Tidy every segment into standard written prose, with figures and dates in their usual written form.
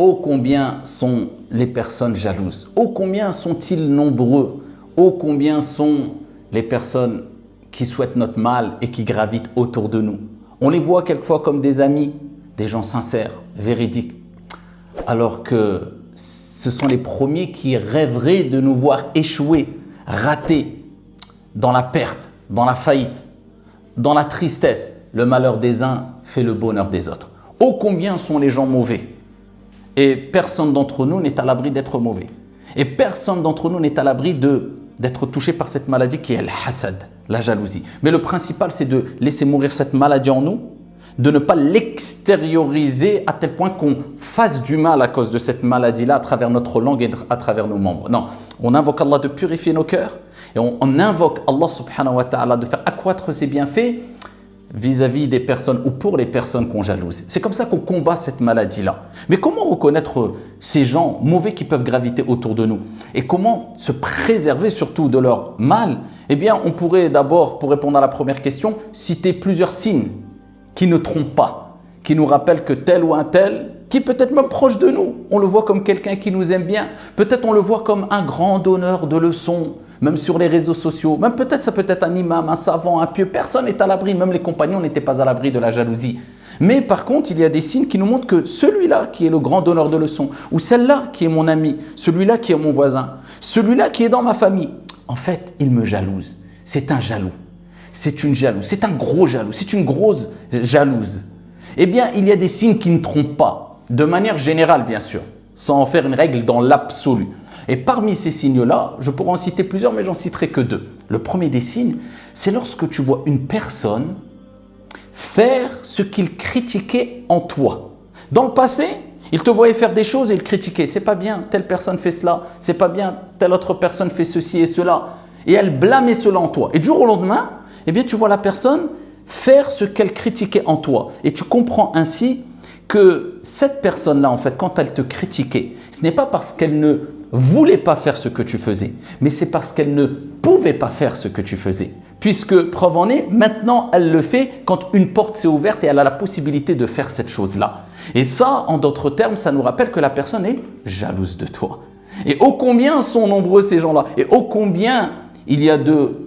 ô combien sont les personnes jalouses, ô combien sont-ils nombreux, ô combien sont les personnes qui souhaitent notre mal et qui gravitent autour de nous. On les voit quelquefois comme des amis, des gens sincères, véridiques, alors que ce sont les premiers qui rêveraient de nous voir échouer, rater, dans la perte, dans la faillite, dans la tristesse. Le malheur des uns fait le bonheur des autres. Ô combien sont les gens mauvais. Et personne d'entre nous n'est à l'abri d'être mauvais. Et personne d'entre nous n'est à l'abri d'être touché par cette maladie qui est le hasad, la jalousie. Mais le principal, c'est de laisser mourir cette maladie en nous, de ne pas l'extérioriser à tel point qu'on fasse du mal à cause de cette maladie-là à travers notre langue et à travers nos membres. Non, on invoque Allah de purifier nos cœurs et on invoque Allah subhanahu wa ta'ala de faire accroître ses bienfaits vis-à-vis des personnes ou pour les personnes qu'on jalouse. C'est comme ça qu'on combat cette maladie-là. Mais comment reconnaître ces gens mauvais qui peuvent graviter autour de nous? Et comment se préserver surtout de leur mal? Eh bien, on pourrait d'abord, pour répondre à la première question, citer plusieurs signes qui ne trompent pas, qui nous rappellent que tel ou un tel, qui peut être même proche de nous, on le voit comme quelqu'un qui nous aime bien, peut-être on le voit comme un grand donneur de leçons, même sur les réseaux sociaux, même peut-être ça peut être un imam, un savant, un pieux, personne n'est à l'abri, même les compagnons n'étaient pas à l'abri de la jalousie. Mais par contre, il y a des signes qui nous montrent que celui-là qui est le grand donneur de leçons, ou celle-là qui est mon ami, celui-là qui est mon voisin, celui-là qui est dans ma famille, en fait, il me jalouse. C'est un jaloux. C'est une jalouse, c'est un gros jaloux, c'est une grosse jalouse. Eh bien, il y a des signes qui ne trompent pas, de manière générale bien sûr, sans en faire une règle dans l'absolu. Et parmi ces signes-là, je pourrais en citer plusieurs, mais j'en citerai que deux. Le premier des signes, c'est lorsque tu vois une personne faire ce qu'il critiquait en toi. Dans le passé, il te voyait faire des choses et il critiquait. C'est pas bien, telle personne fait cela, c'est pas bien, telle autre personne fait ceci et cela. Et elle blâmait cela en toi. Et du jour au lendemain, eh bien, tu vois la personne faire ce qu'elle critiquait en toi. Et tu comprends ainsi que cette personne-là, en fait, quand elle te critiquait, ce n'est pas parce qu'elle ne voulait pas faire ce que tu faisais, mais c'est parce qu'elle ne pouvait pas faire ce que tu faisais. Puisque, preuve en est, maintenant, elle le fait quand une porte s'est ouverte et elle a la possibilité de faire cette chose-là. Et ça, en d'autres termes, ça nous rappelle que la personne est jalouse de toi. Et ô combien sont nombreux ces gens-là, et ô combien il y a de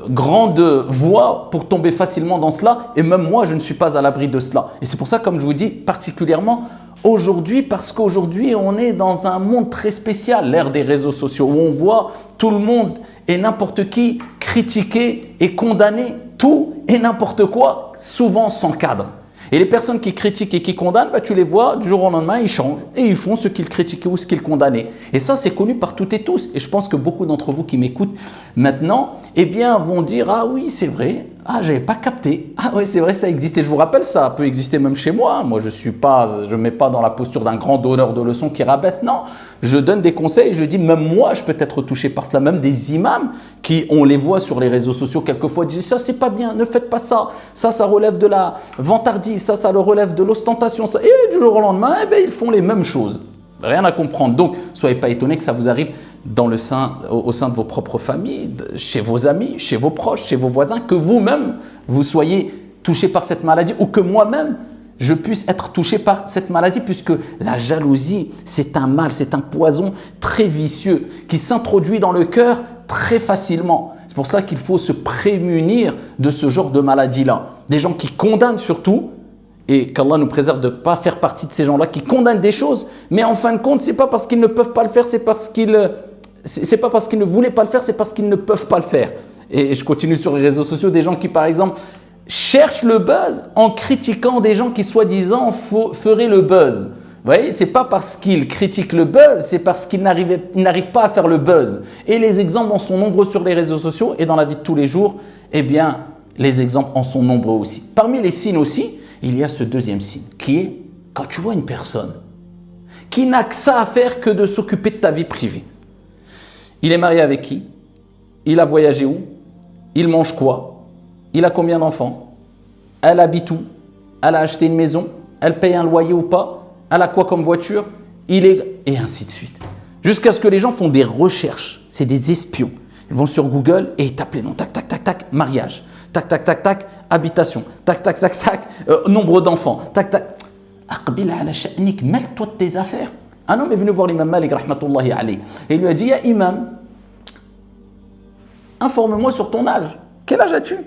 grandes voies pour tomber facilement dans cela, et même moi je ne suis pas à l'abri de cela. Et c'est pour ça, comme je vous dis, particulièrement aujourd'hui, parce qu'aujourd'hui on est dans un monde très spécial, l'ère des réseaux sociaux, où on voit tout le monde et n'importe qui critiquer et condamner tout et n'importe quoi, souvent sans cadre. Et les personnes qui critiquent et qui condamnent, bah, tu les vois, du jour au lendemain, ils changent et ils font ce qu'ils critiquaient ou ce qu'ils condamnaient. Et ça, c'est connu par toutes et tous. Et je pense que beaucoup d'entre vous qui m'écoutent maintenant, eh bien, vont dire « Ah oui, c'est vrai, ah, j'avais pas capté. Ah oui, c'est vrai, ça existe. » Et je vous rappelle, ça peut exister même chez moi. Moi, je ne mets pas dans la posture d'un grand donneur de leçons qui rabaisse. Non, je donne des conseils et je dis, même moi, je peux être touché par cela. Même des imams qui, on les voit sur les réseaux sociaux quelquefois, disent « Ça, c'est pas bien, ne faites pas ça. Ça relève de la vantardise. Ça le relève de l'ostentation. » Et du jour au lendemain, eh bien, ils font les mêmes choses. Rien à comprendre. Donc, soyez pas étonnés que ça vous arrive au sein de vos propres familles, chez vos amis, chez vos proches, chez vos voisins, que vous-même, vous soyez touché par cette maladie ou que moi-même, je puisse être touché par cette maladie, puisque la jalousie, c'est un mal, c'est un poison très vicieux qui s'introduit dans le cœur très facilement. C'est pour cela qu'il faut se prémunir de ce genre de maladie-là. Des gens qui condamnent surtout, et qu'Allah nous préserve de ne pas faire partie de ces gens-là qui condamnent des choses, mais en fin de compte, ce n'est pas parce qu'ils ne peuvent pas le faire, c'est pas parce qu'ils ne voulaient pas le faire, c'est parce qu'ils ne peuvent pas le faire. Et je continue sur les réseaux sociaux, des gens qui, par exemple, cherchent le buzz en critiquant des gens qui, soi-disant, feraient le buzz. Vous voyez, ce n'est pas parce qu'ils critiquent le buzz, c'est parce qu'ils n'arrivent pas à faire le buzz. Et les exemples en sont nombreux sur les réseaux sociaux et dans la vie de tous les jours, eh bien, les exemples en sont nombreux aussi. Parmi les signes aussi, il y a ce deuxième signe qui est quand tu vois une personne qui n'a que ça à faire que de s'occuper de ta vie privée. Il est marié avec qui? Il a voyagé où? Il mange quoi? Il a combien d'enfants? Elle habite où? Elle a acheté une maison? Elle paye un loyer ou pas? Elle a quoi comme voiture? Et ainsi de suite. Jusqu'à ce que les gens font des recherches. C'est des espions. Ils vont sur Google et ils tapent les noms. Tac, tac, tac, tac, mariage. Tac, tac, tac, tac, habitation. Tac, tac, tac, tac, nombre d'enfants. Tac, tac. Aqbil ala sha'nik, mêle-toi de tes affaires. Un homme est venu voir l'imam Malik, rahmatullahi alayhi, et il lui a dit, ya imam, informe-moi sur ton âge. Quel âge as-tu?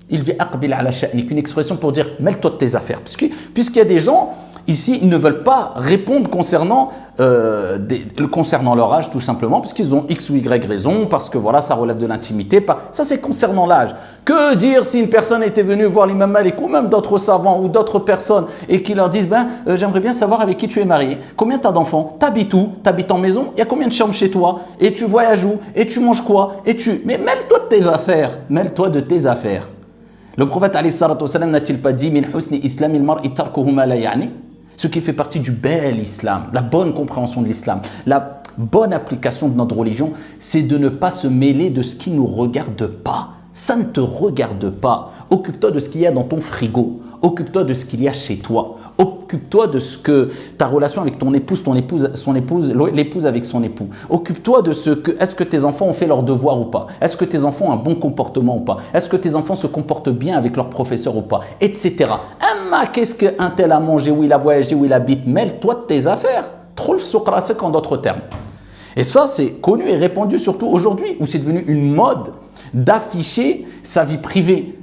Il dit aqbil ala sha'nik, une expression pour dire mêle-toi de tes affaires. Puisqu'il y a des gens ici, ils ne veulent pas répondre concernant leur âge, tout simplement, parce qu'ils ont X ou Y raison, parce que voilà, ça relève de l'intimité. Ça, c'est concernant l'âge. Que dire si une personne était venue voir l'imam Malik ou même d'autres savants ou d'autres personnes et qui leur disent j'aimerais bien savoir avec qui tu es marié, combien tu as d'enfants, t'habites où, t'habites en maison, il y a combien de chambres chez toi, et tu voyages où, et tu manges quoi, Mais mêle-toi de tes affaires, mêle-toi de tes affaires. Le prophète alayhi salatu wassalam n'a-t-il pas dit min husni islamil mar'i tarkuhu ma la ya'ni? Ce qui fait partie du bel islam, la bonne compréhension de l'islam, la bonne application de notre religion, c'est de ne pas se mêler de ce qui ne nous regarde pas. Ça ne te regarde pas. Occupe-toi de ce qu'il y a dans ton frigo. Occupe-toi de ce qu'il y a chez toi. Occupe-toi de ce que ta relation avec ton épouse, l'épouse avec son époux. Occupe-toi de ce que, est-ce que tes enfants ont fait leurs devoirs ou pas? Est-ce que tes enfants ont un bon comportement ou pas? Est-ce que tes enfants se comportent bien avec leurs professeurs ou pas? Etc. Amma, qu'est-ce qu'un tel a mangé, où il a voyagé, où il habite? Mêle-toi de tes affaires. Trop le suqrasek en d'autres termes. Et ça, c'est connu et répandu surtout aujourd'hui, où c'est devenu une mode d'afficher sa vie privée.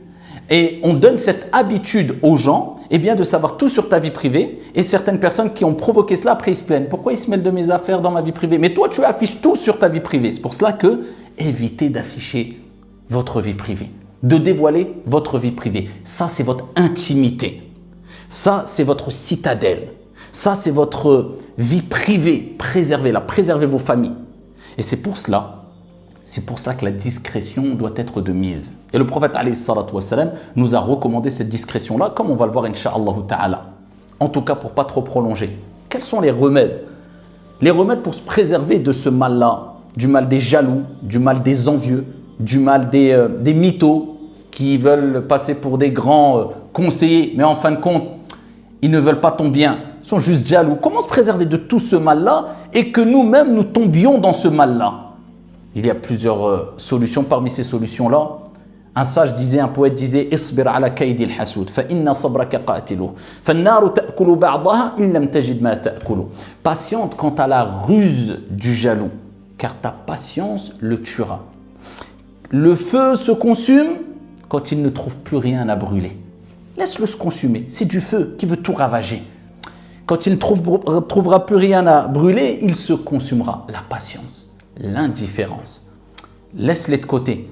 Et on donne cette habitude aux gens de savoir tout sur ta vie privée. Et certaines personnes qui ont provoqué cela, après ils se plaignent. Pourquoi ils se mêlent de mes affaires dans ma vie privée? Mais toi, tu affiches tout sur ta vie privée. C'est pour cela que évitez d'afficher votre vie privée, de dévoiler votre vie privée. Ça, c'est votre intimité. Ça, c'est votre citadelle. Ça, c'est votre vie privée. Préservez-la, préservez vos familles. Et c'est pour cela que la discrétion doit être de mise. Et le prophète alayhi salatu wassalam nous a recommandé cette discrétion-là, comme on va le voir incha'Allah ta'ala. En tout cas, pour ne pas trop prolonger. Quels sont les remèdes? Les remèdes pour se préserver de ce mal-là, du mal des jaloux, du mal des envieux, du mal des mythos qui veulent passer pour des grands conseillers, mais en fin de compte, ils ne veulent pas ton bien, ils sont juste jaloux. Comment se préserver de tout ce mal-là et que nous-mêmes nous tombions dans ce mal-là? Il y a plusieurs solutions. Parmi ces solutions-là, un sage disait, un poète disait, Isbir ala kaydil hasoud, fa inna sabraka qatiluh, fa an-naru ta'kulu ba'daha in lam tajid ma ta'kulu. Patiente quant à la ruse du jaloux, car ta patience le tuera. Le feu se consume quand il ne trouve plus rien à brûler. Laisse-le se consumer. C'est du feu qui veut tout ravager. Quand il ne trouvera plus rien à brûler, il se consumera. La patience, l'indifférence. Laisse-les de côté.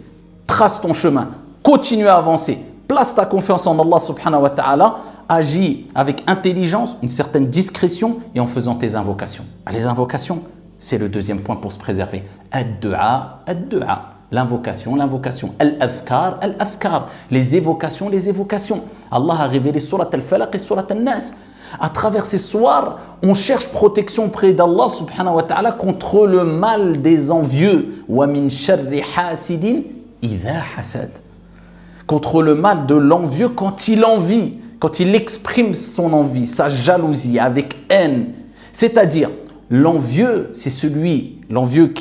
Trace ton chemin. Continue à avancer. Place ta confiance en Allah subhanahu wa ta'ala. Agis avec intelligence, une certaine discrétion et en faisant tes invocations. Les invocations, c'est le deuxième point pour se préserver. Ad-du'a, ad-du'a. L'invocation, l'invocation. Al-afkar, al-afkar. Les évocations, les évocations. Allah a révélé surat al-falaq et surat al-nas. À travers ces soirs, on cherche protection auprès d'Allah subhanahu wa ta'ala contre le mal des envieux. Wa min sharri hasidin idha hasad. Contre le mal de l'envieux quand il envie, quand il exprime son envie, sa jalousie avec haine. C'est-à-dire, l'envieux, c'est l'envie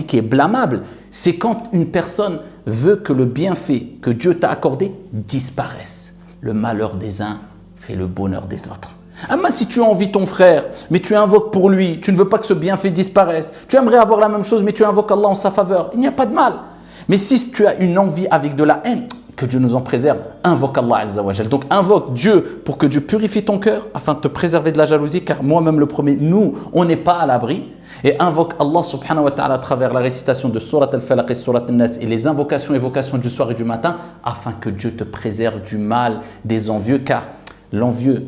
qui est blâmable. C'est quand une personne veut que le bienfait que Dieu t'a accordé disparaisse. Le malheur des uns fait le bonheur des autres. Mais si tu envies ton frère, mais tu invoques pour lui, tu ne veux pas que ce bienfait disparaisse, tu aimerais avoir la même chose, mais tu invoques Allah en sa faveur, il n'y a pas de mal. Mais si tu as une envie avec de la haine, que Dieu nous en préserve, invoque Allah Azza wa Jal. Donc invoque Dieu pour que Dieu purifie ton cœur afin de te préserver de la jalousie, car moi-même le premier, nous, on n'est pas à l'abri. Et invoque Allah subhanahu wa ta'ala à travers la récitation de Surat al-Falaq et Surat al-Nas et les invocations du soir et du matin afin que Dieu te préserve du mal des envieux, car l'envieux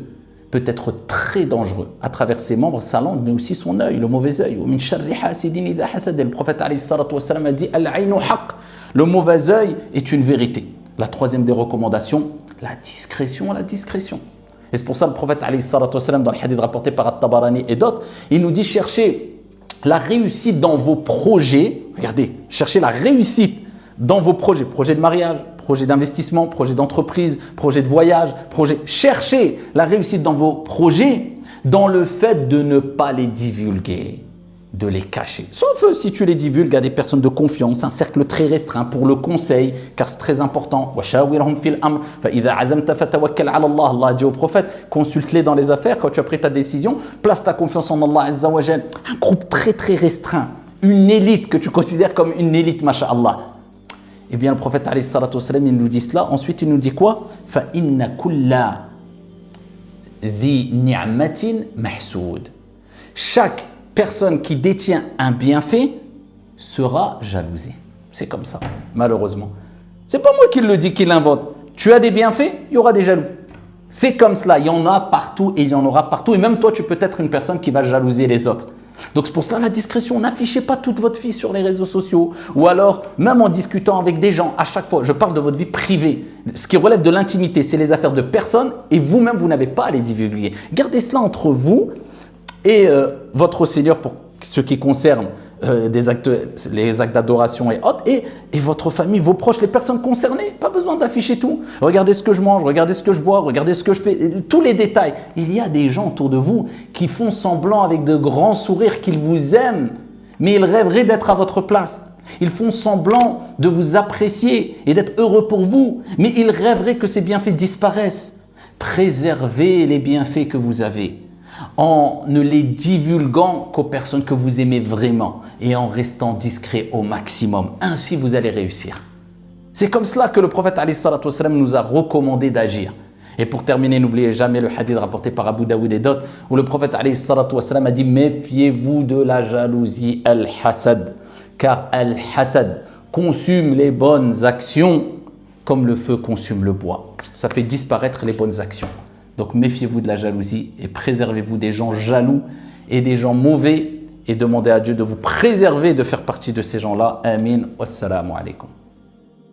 peut être très dangereux à travers ses membres, sa langue, mais aussi son œil, le mauvais œil. Le prophète alayhi salatu wa salam a dit Al-aynu haqq. Le mauvais œil est une vérité. La troisième des recommandations, la discrétion, la discrétion. Et c'est pour ça le prophète alayhi salatu wa salam, dans le hadith rapporté par At-Tabarani et d'autres, il nous dit cherchez la réussite dans vos projets. Regardez, cherchez la réussite dans vos projets. Projet de mariage, projet d'investissement, projet d'entreprise, projet de voyage, cherchez la réussite dans vos projets, dans le fait de ne pas les divulguer, de les cacher. Sauf si tu les divulgues à des personnes de confiance, un cercle très restreint pour le conseil, car c'est très important. Allah dit au prophète, consulte-les dans les affaires, quand tu as pris ta décision, place ta confiance en Allah Azza wa Jal. Un groupe très très restreint, une élite que tu considères comme une élite, masha'Allah. Eh bien le prophète alayhi salatu wassalam, il nous dit cela. Ensuite il nous dit quoi? فَإِنَّ كُلَّ ذِي نِعْمَةٍ مَحْسُودٍ. Chaque personne qui détient un bienfait sera jalousée. C'est comme ça, malheureusement. C'est pas moi qui le dis, qui l'invente. Tu as des bienfaits, il y aura des jaloux. C'est comme cela, il y en a partout et il y en aura partout. Et même toi, tu peux être une personne qui va jalouser les autres. Donc c'est pour cela la discrétion. N'affichez pas toute votre vie sur les réseaux sociaux. Ou alors, même en discutant avec des gens, à chaque fois, je parle de votre vie privée. Ce qui relève de l'intimité, c'est les affaires de personnes et vous-même, vous n'avez pas à les divulguer. Gardez cela entre vous et votre Seigneur pour ce qui concerne les actes d'adoration et autres, et votre famille, vos proches, les personnes concernées. Pas besoin d'afficher tout. Regardez ce que je mange, regardez ce que je bois, regardez ce que je fais, tous les détails. Il y a des gens autour de vous qui font semblant avec de grands sourires qu'ils vous aiment, mais ils rêveraient d'être à votre place. Ils font semblant de vous apprécier et d'être heureux pour vous, mais ils rêveraient que ces bienfaits disparaissent. Préservez les bienfaits que vous avez en ne les divulguant qu'aux personnes que vous aimez vraiment et en restant discret au maximum. Ainsi, vous allez réussir. C'est comme cela que le prophète alayhi salatu wassalam nous a recommandé d'agir. Et pour terminer, n'oubliez jamais le hadith rapporté par Abu Daoud et d'autres, où le prophète alayhi salatu wassalam a dit « Méfiez-vous de la jalousie al-hasad, car al-hasad consume les bonnes actions comme le feu consume le bois. » Ça fait disparaître les bonnes actions. Donc méfiez-vous de la jalousie et préservez-vous des gens jaloux et des gens mauvais et demandez à Dieu de vous préserver de faire partie de ces gens-là. Amin. Wassalamu alaikum.